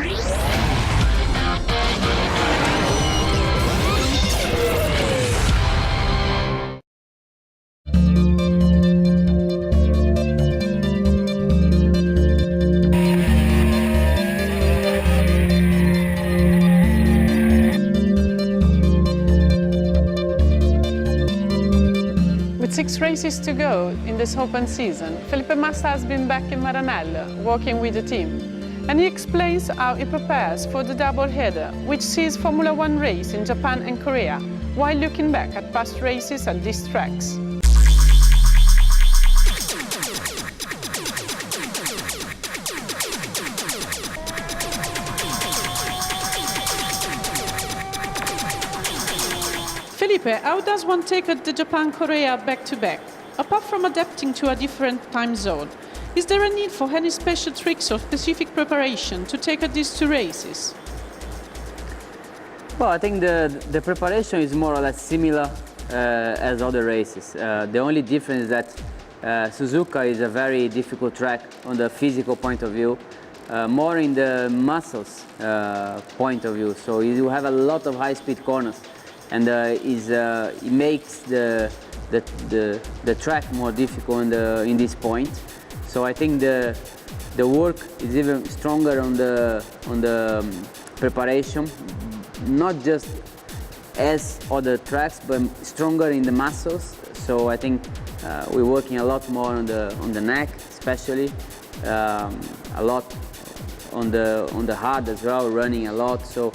With 6 races to go in this open season, Felipe Massa has been back in Maranello, working with the team. And he explains how he prepares for the double header, which sees Formula One race in Japan and Korea, while looking back at past races at these tracks. Felipe, how does one take the Japan-Korea back-to-back? Apart from adapting to a different time zone, is there a need for any special tricks or specific preparation to take these 2 races? Well, I think the preparation is more or less similar as other races. The only difference is that Suzuka is a very difficult track on the physical point of view, more in the muscles point of view. So you have a lot of high-speed corners, and it makes the track more difficult in this point. So I think the work is even stronger on the preparation, not just as other tracks, but stronger in the muscles. So I think we're working a lot more on the neck, especially a lot on the heart as well, running a lot. So.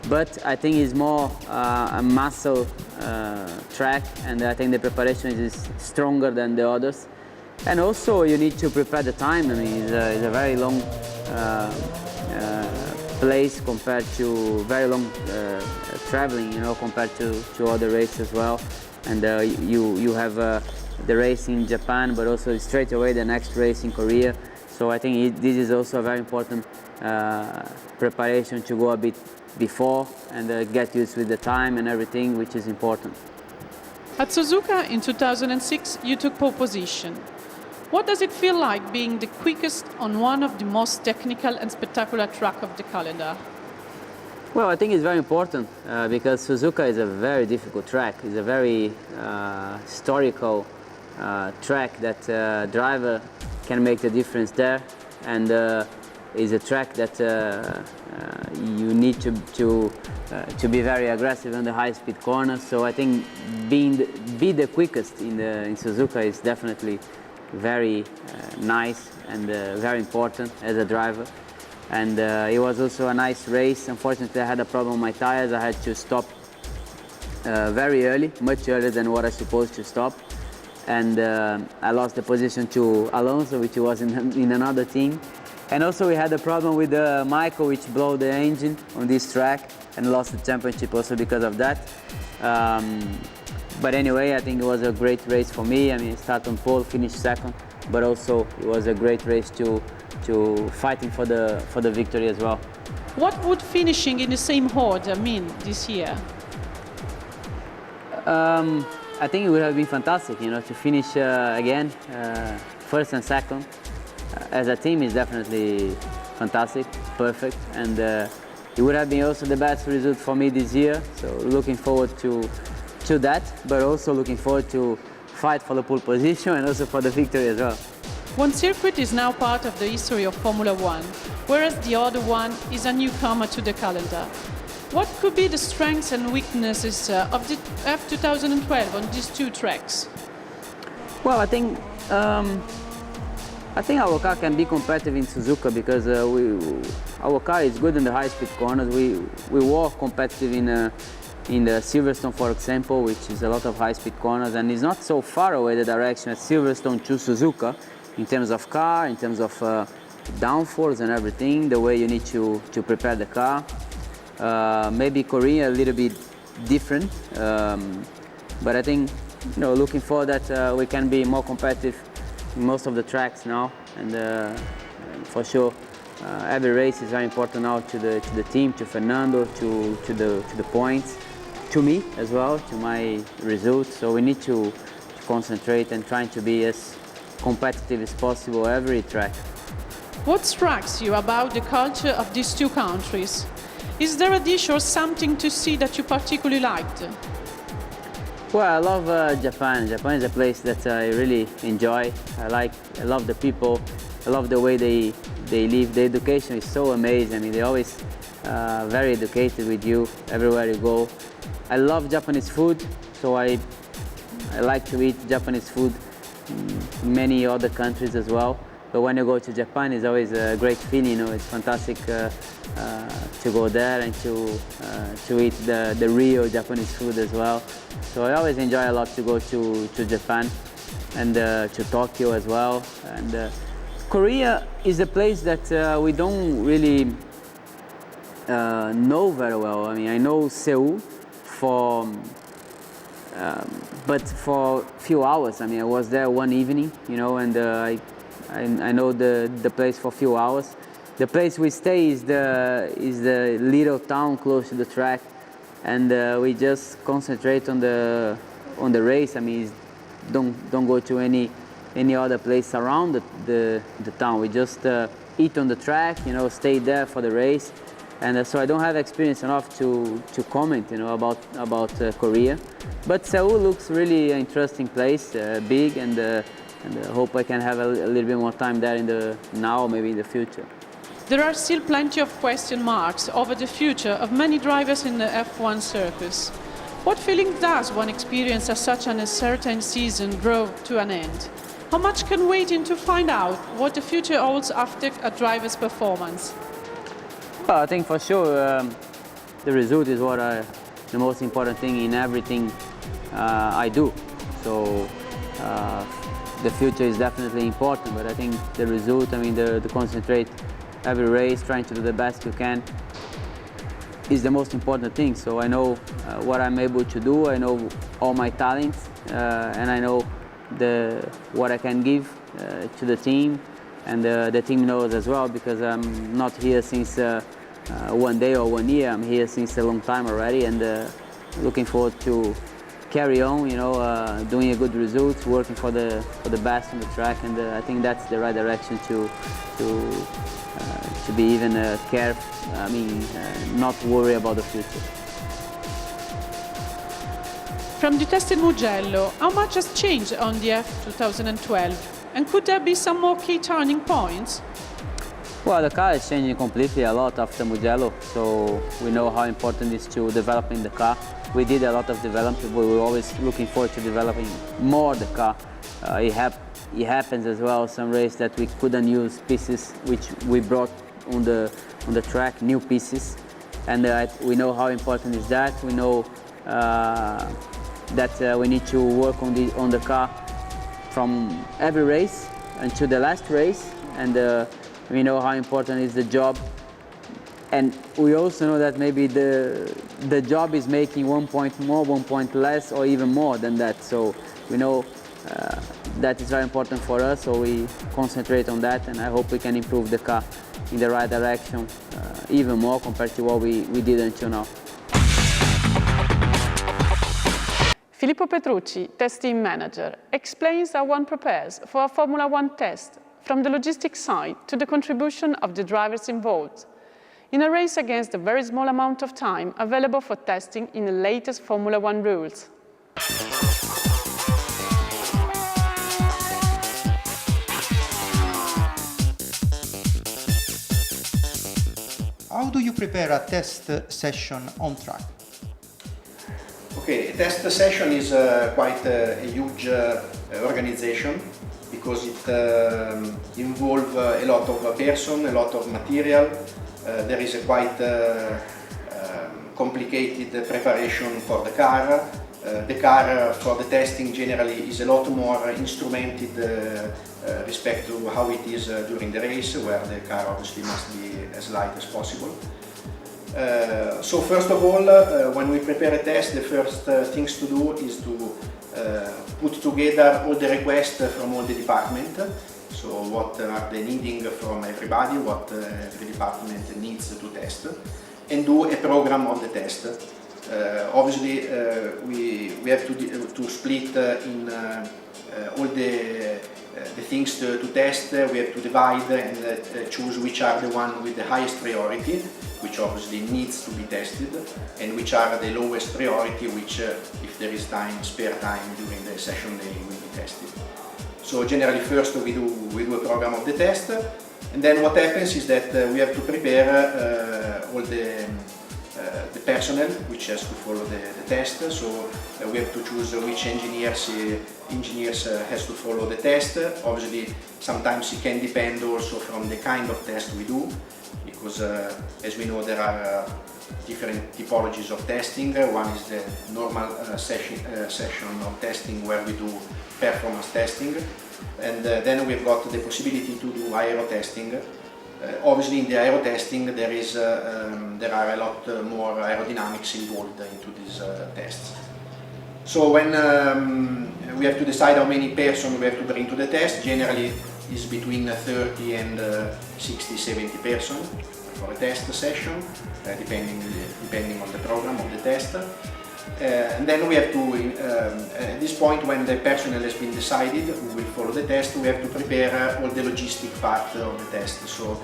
But I think it's more a muscle track, and I think the preparation is stronger than the others. And also you need to prepare the time. I mean, it's a very long place compared to very long traveling, you know, compared to other races as well. And you have the race in Japan, but also straight away the next race in Korea. So I think this is also a very important preparation to go a bit before and get used with the time and everything, which is important. At Suzuka in 2006, you took pole position. What does it feel like being the quickest on one of the most technical and spectacular tracks of the calendar? Well, I think it's very important because Suzuka is a very difficult track. It's a very historical track that driver can make the difference there, and is a track that you need to be very aggressive on the high-speed corners. So I think be the quickest in Suzuka is definitely very nice and very important as a driver. And it was also a nice race. Unfortunately, I had a problem with my tires. I had to stop very early, much earlier than what I was supposed to stop. And I lost the position to Alonso, which was in another team. And also we had a problem with Michael, which blew the engine on this track and lost the championship also because of that. But anyway, I think it was a great race for me. I mean, start on pole, finish second, but also it was a great race to fighting for the victory as well. What would finishing in the same order mean this year? I think it would have been fantastic, you know, to finish again, first and second. As a team is definitely fantastic, perfect, and it would have been also the best result for me this year. So looking forward to that, but also looking forward to fight for the pole position and also for the victory as well. One circuit is now part of the history of Formula One, whereas the other one is a newcomer to the calendar. What could be the strengths and weaknesses of the F2012 on these 2 tracks? Well, I think our car can be competitive in Suzuka because our car is good in the high-speed corners. We were competitive in the Silverstone, for example, which is a lot of high-speed corners, and it's not so far away the direction at Silverstone to Suzuka in terms of car, in terms of downforce and everything, the way you need to prepare the car. Maybe Korea a little bit different, but I think, you know, looking forward that we can be more competitive in most of the tracks now, and for sure every race is very important now to the team, to Fernando, to the points, to me as well, to my results. So we need to concentrate and trying to be as competitive as possible every track. What strikes you about the culture of these two countries? Is there a dish or something to see that you particularly liked? Well, I love Japan. Japan is a place that I really enjoy. I love the people. I love the way they live. The education is so amazing. I mean, they're always very educated with you everywhere you go. I love Japanese food, so I like to eat Japanese food in many other countries as well. But when you go to Japan, it's always a great feeling. You know, it's fantastic to go there and to eat the real Japanese food as well. So I always enjoy a lot to go to Japan and to Tokyo as well. And Korea is a place that we don't really know very well. I mean, I know Seoul but for a few hours. I mean, I was there one evening, you know, and I know the place for a few hours. The place we stay is the little town close to the track, and we just concentrate on the race. I mean, don't go to any other place around the town. We just eat on the track, you know, stay there for the race, and so I don't have experience enough to comment, you know, about Korea. But Seoul looks really an interesting place, big, and I hope I can have a little bit more time there now, maybe in the future. There are still plenty of question marks over the future of many drivers in the F1 circus. What feeling does one experience as such an uncertain season draw to an end? How much can waiting to find out what the future holds after a driver's performance? Well, I think for sure the result is the most important thing in everything I do. So the future is definitely important, but I think the result, I mean, the concentrate every race, trying to do the best you can, is the most important thing. So I know what I'm able to do, I know all my talents, and I know what I can give to the team, and the team knows as well, because I'm not here since one day or 1 year. I'm here since a long time already, and looking forward to carry on, you know, doing a good result, working for the best on the track, and I think that's the right direction to be even not worry about the future. From the test in Mugello, how much has changed on the F2012? And could there be some more key turning points? Well, the car is changing completely a lot after Mugello, so we know how important it is to developing the car. We did a lot of development, we were always looking forward to developing more the car. It happens as well, some race that we couldn't use pieces which we brought on the track, new pieces, and we know how important is that. We know that we need to work on the car from every race until the last race, and we know how important is the job, and we also know that maybe the job is making 1 point more, 1 point less, or even more than that. So we know that is very important for us, so we concentrate on that, and I hope we can improve the car in the right direction even more compared to what we did until now. Filippo Petrucci, test team manager, explains how one prepares for a Formula One test, from the logistics side to the contribution of the drivers involved, in a race against a very small amount of time available for testing in the latest Formula One rules. How do you prepare a test session on track? Okay, a test session is quite a huge organization, because it involves a lot of person, a lot of material. There is a quite complicated preparation for the car. The car for the testing generally is a lot more instrumented respect to how it is during the race, where the car obviously must be as light as possible. So first of all, when we prepare a test, the first things to do is to put together all the requests from all the departments. So what are the needing from everybody, what every department needs to test, and do a program of the test. Obviously, we have to split in all the the things to test, we have to divide and choose which are the one with the highest priority, which obviously needs to be tested, and which are the lowest priority, which if there is time, spare time during the session day, will be tested. So generally first we do a program of the test, and then what happens is that we have to prepare all the personnel which has to follow the test. So we have to choose which engineers has to follow the test. Obviously sometimes it can depend also from the kind of test we do, because as we know there are different typologies of testing. One is the normal session of testing where we do performance testing, and then we've got the possibility to do aero testing. Obviously in the aero testing there are a lot more aerodynamics involved into these tests. So when we have to decide how many persons we have to bring to the test, generally is between 30 and 60-70 persons for a test session, depending on the program of the test. And then we have to, at this point when the personnel has been decided who will follow the test, we have to prepare all the logistic part of the test. So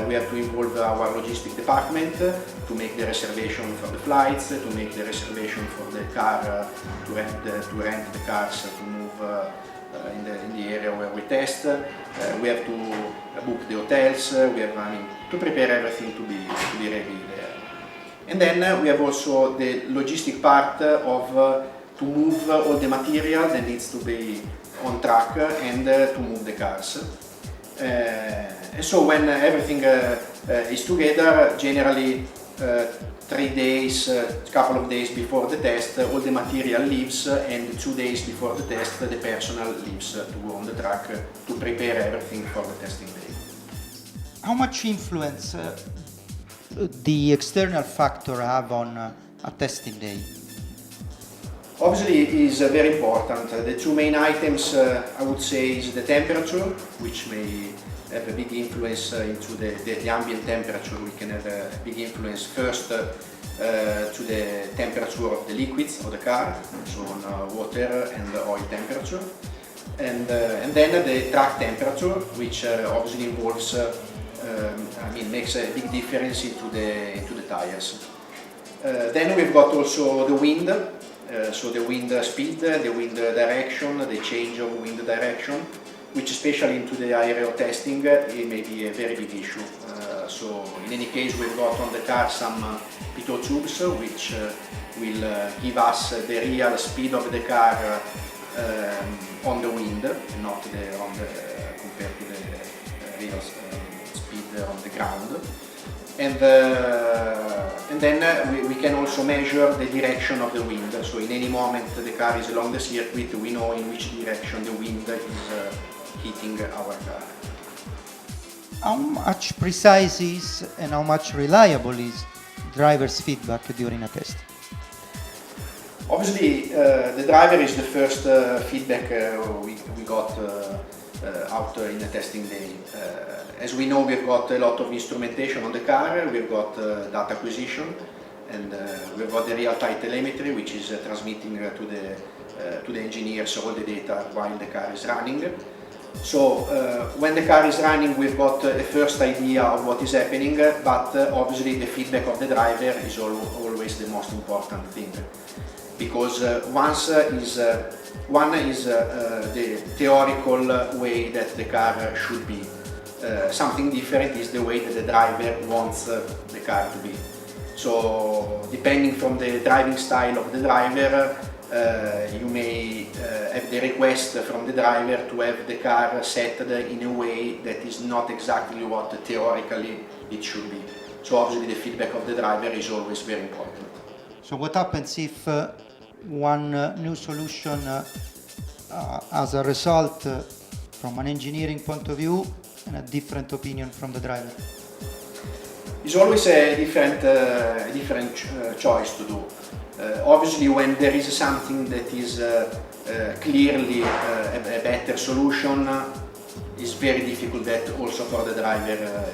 we have to involve our logistic department to make the reservation for the flights, to make the reservation for the car, to rent the cars to move in the area where we test. We have to book the hotels. We have to prepare everything to be ready there. And then we have also the logistic part of to move all the material that needs to be on track and to move the cars. And so when everything is together, generally 3 days, couple of days before the test, all the material leaves, and 2 days before the test, the personnel leaves to go on the track to prepare everything for the testing day. How much influence the external factor have on a testing day? Obviously it is very important. The two main items I would say is the temperature, which may have a big influence into the ambient temperature. We can have a big influence first to the temperature of the liquids of the car, so on water and oil temperature, and then the track temperature, which obviously involves makes a big difference into the tires. Then we've got also the wind, so the wind speed, the wind direction, the change of wind direction, which especially into the aerial testing it may be a very big issue. So in any case we've got on the car some pitot tubes which will give us the real speed of the car on the wind, not compared to the real speed on the ground. And then we can also measure the direction of the wind. So in any moment the car is along the circuit, we know in which direction the wind is hitting our car. How much precise is and how much reliable is driver's feedback during a test? Obviously the driver is the first feedback we got out in the testing day. As we know, we've got a lot of instrumentation on the car, we've got data acquisition, and we've got the real-time telemetry, which is transmitting to the engineers all the data while the car is running. So when the car is running, we've got a first idea of what is happening, but obviously the feedback of the driver is always the most important thing, because one is the theoretical way that the car should be. Something different is the way that the driver wants the car to be. So depending from the driving style of the driver, you may have the request from the driver to have the car set in a way that is not exactly what theoretically it should be. So obviously the feedback of the driver is always very important. So what happens if one new solution as a result from an engineering point of view and a different opinion from the driver? It's always a different choice to do. Obviously when there is something that is clearly a better solution, it's very difficult that also for the driver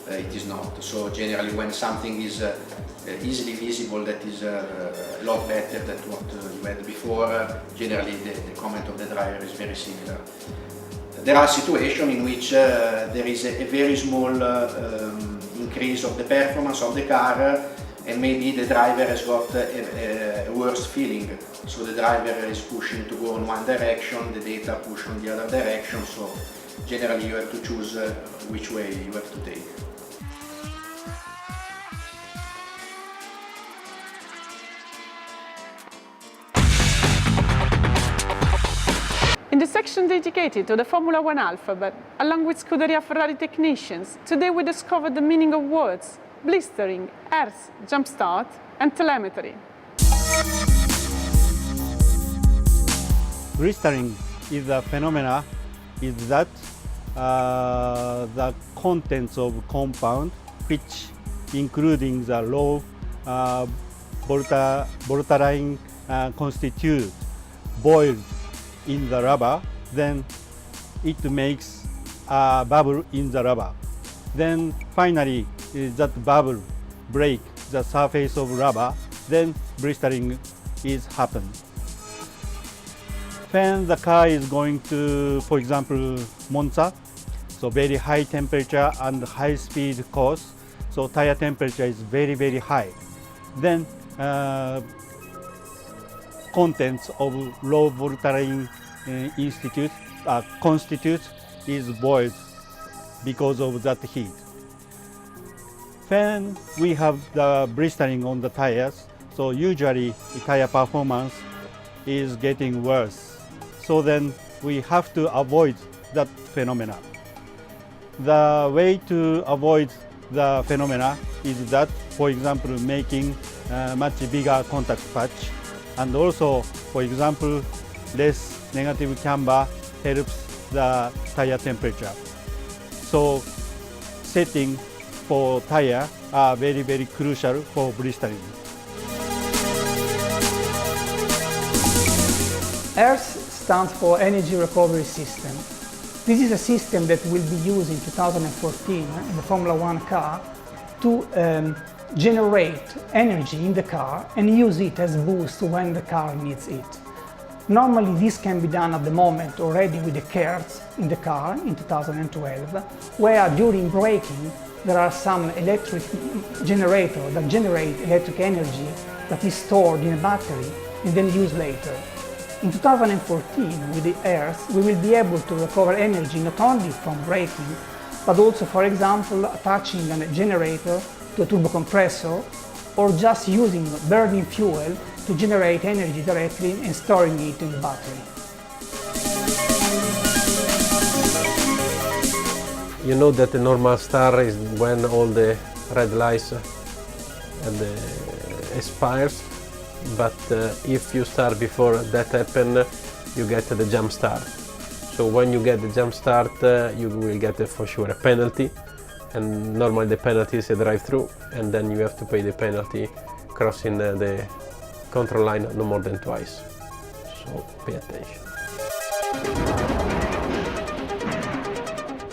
it is not. So generally when something is easily visible that is a lot better than what you had before, generally the comment of the driver is very similar. There are situations in which there is a very small increase of the performance of the car, and maybe the driver has got a worse feeling. So the driver is pushing to go in one direction, the data push in the other direction, so generally you have to choose which way you have to take. In the section dedicated to the Formula One alphabet, along with Scuderia Ferrari technicians, today we discovered the meaning of words: blistering, ERS, jumpstart, and telemetry. Blistering is a phenomena is that the contents of compound which including the low volatile constitute boiled in the rubber, then it makes a bubble in the rubber. Then finally that bubble break the surface of rubber, then blistering is happen. When the car is going to, for example, Monza, so very high temperature and high speed course, so tire temperature is very high. Then contents of low volatile constitute is boiled because of that heat. When we have the blistering on the tires, so usually the tire performance is getting worse. So then we have to avoid that phenomena. The way to avoid the phenomena is that, for example, making much bigger contact patch, and also, for example, less negative camber helps the tire temperature. So setting for tire are very crucial for blistering. ERS stands for Energy Recovery System. This is a system that will be used in 2014 in the Formula One car to generate energy in the car and use it as boost when the car needs it. Normally this can be done at the moment already with the KERS in the car in 2012, where during braking there are some electric generators that generate electric energy that is stored in a battery and then used later. In 2014, with the ERS, we will be able to recover energy not only from braking, but also, for example, attaching a generator to a turbo compressor, or just using burning fuel to generate energy directly and storing it in the battery. You know that the normal start is when all the red lights expires, but if you start before that happens, you get the jump start. So when you get the jump start, you will get for sure a penalty, and normally the penalty is a drive-through, and then you have to pay the penalty crossing the control line no more than twice. So pay attention.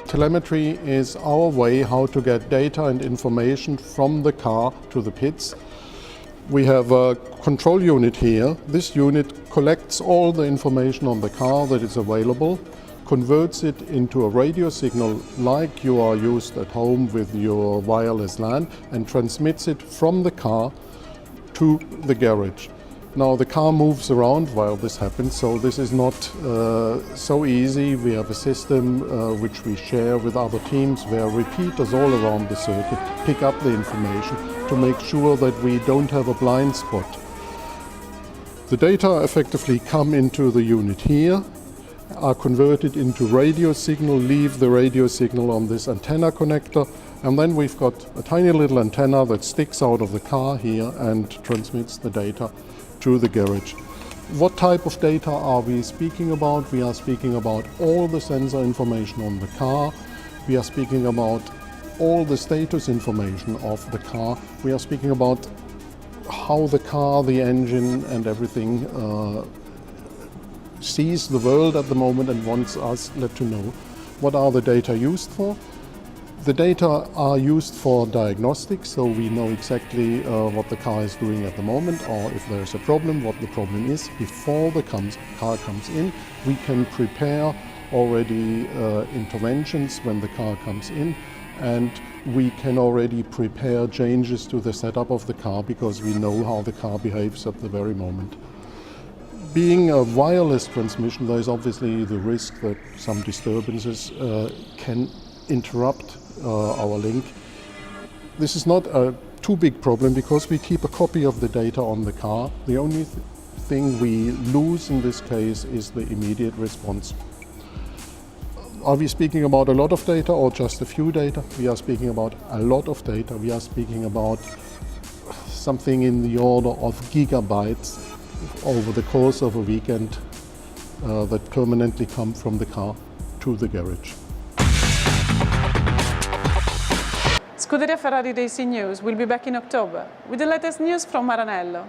Telemetry is our way how to get data and information from the car to the pits. We have a control unit here. This unit collects all the information on the car that is available, converts it into a radio signal like you are used at home with your wireless LAN, and transmits it from the car to the garage. Now the car moves around while this happens, so this is not so easy. We have a system which we share with other teams where repeaters all around the circuit pick up the information to make sure that we don't have a blind spot. The data effectively come into the unit here, are converted into radio signal, leave the radio signal on this antenna connector, and then we've got a tiny little antenna that sticks out of the car here and transmits the data to the garage. What type of data are we speaking about? We are speaking about all the sensor information on the car. We are speaking about all the status information of the car. We are speaking about how the car, the engine and everything sees the world at the moment and wants us to know. What are the data used for? The data are used for diagnostics, so we know exactly what the car is doing at the moment, or if there's a problem, what the problem is before the car comes in. We can prepare already interventions when the car comes in, and we can already prepare changes to the setup of the car because we know how the car behaves at the very moment. Being a wireless transmission, there is obviously the risk that some disturbances can interrupt our link. This is not a too big problem because we keep a copy of the data on the car. The only thing we lose in this case is the immediate response. Are we speaking about a lot of data or just a few data? We are speaking about a lot of data. We are speaking about something in the order of gigabytes over the course of a weekend that permanently come from the car to the garage. Scuderia Ferrari Racing News will be back in October with the latest news from Maranello.